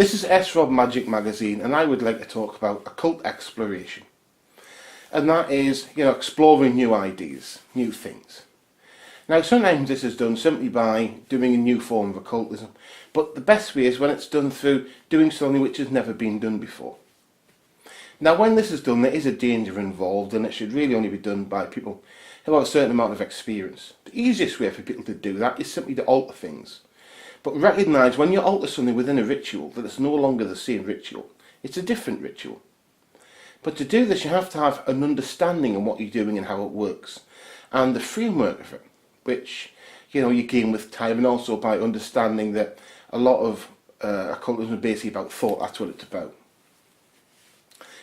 This is Magick magazine, and I would like to talk about occult exploration. And that is, exploring new ideas, new things. Now, sometimes this is done simply by doing a new form of occultism, but the best way is when it's done through doing something which has never been done before. Now, when this is done, there is a danger involved, and it should really only be done by people who have a certain amount of experience. The easiest way for people to do that is simply to alter things. But recognise when you alter something within a ritual that it's no longer the same ritual. It's a different ritual. But to do this, you have to have an understanding of what you're doing and how it works, and the framework of it, which you gain with time, and also by understanding that a lot of occultism is basically about thought. That's what it's about.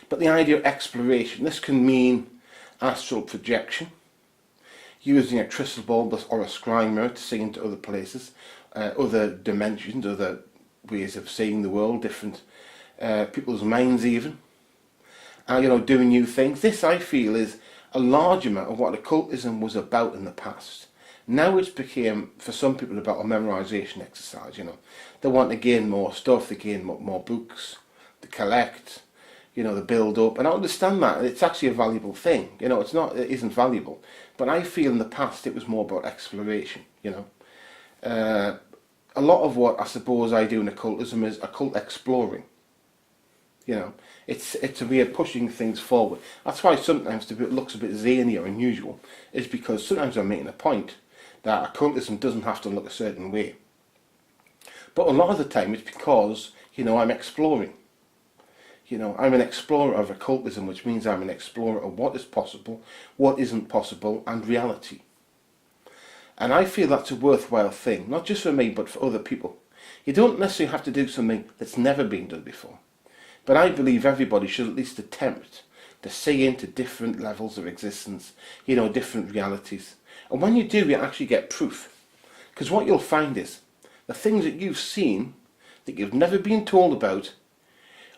But the idea of exploration, this can mean astral projection, using a crystal ball or a scrying mirror to see into other places, other dimensions, other ways of seeing the world, different people's minds even, and doing new things. This, I feel, is a large amount of what occultism was about in the past. Now it's became, for some people, about a memorization exercise. They want to gain more stuff, they gain more books, they collect, they build up, and I understand that it's actually a valuable thing. It isn't valuable, but I feel in the past it was more about exploration. A lot of what I suppose I do in occultism is occult exploring. It's a way of pushing things forward. That's why sometimes it looks a bit zany or unusual, is because sometimes I'm making a point that occultism doesn't have to look a certain way. But a lot of the time it's because, I'm exploring. I'm an explorer of occultism, which means I'm an explorer of what is possible, what isn't possible, and reality. And I feel that's a worthwhile thing, not just for me, but for other people. You don't necessarily have to do something that's never been done before. But I believe everybody should at least attempt to see into different levels of existence, different realities. And when you do, you actually get proof. Because what you'll find is, the things that you've seen, that you've never been told about,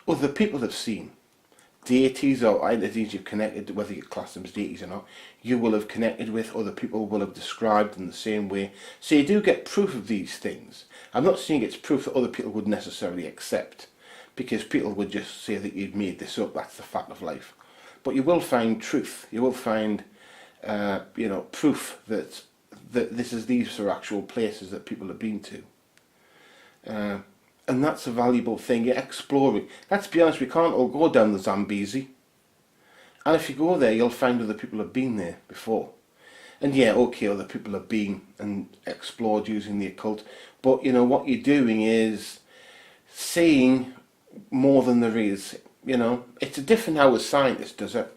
other people have seen. Deities or entities you've connected, whether you class them as deities or not, you will have connected with, other people will have described in the same way. So you do get proof of these things. I'm not saying it's proof that other people would necessarily accept, because people would just say that you'd made this up, that's the fact of life. But you will find truth, you will find proof that these are actual places that people have been to. And that's a valuable thing. You're exploring. Let's be honest, we can't all go down the Zambezi. And if you go there, you'll find other people have been there before. And yeah, okay, other people have been and explored using the occult. But what you're doing is seeing more than there is. It's a different how a scientist does it.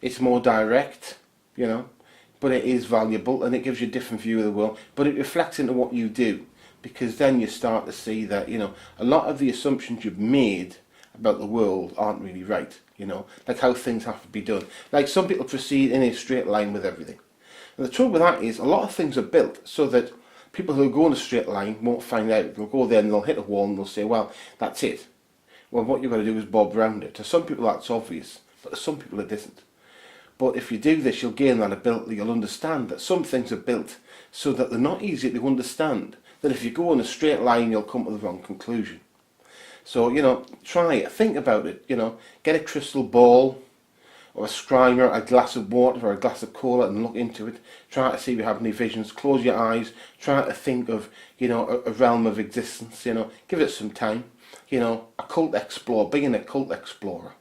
It's more direct, but it is valuable, and it gives you a different view of the world. But it reflects into what you do. Because then you start to see that, a lot of the assumptions you've made about the world aren't really right, like how things have to be done. Like some people proceed in a straight line with everything. And the trouble with that is a lot of things are built so that people who go in a straight line won't find out. They'll go there and they'll hit a wall and they'll say, well, that's it. Well, what you've got to do is bob round it. To some people that's obvious, but to some people it isn't. But if you do this, you'll gain that ability. You'll understand that some things are built so that they're not easy to understand. That if you go in a straight line, you'll come to the wrong conclusion. So, try it, think about it, get a crystal ball or a scrymer, a glass of water or a glass of cola and look into it. Try to see if you have any visions, close your eyes, try to think of, a realm of existence, give it some time. Occult explore, be an occult explorer.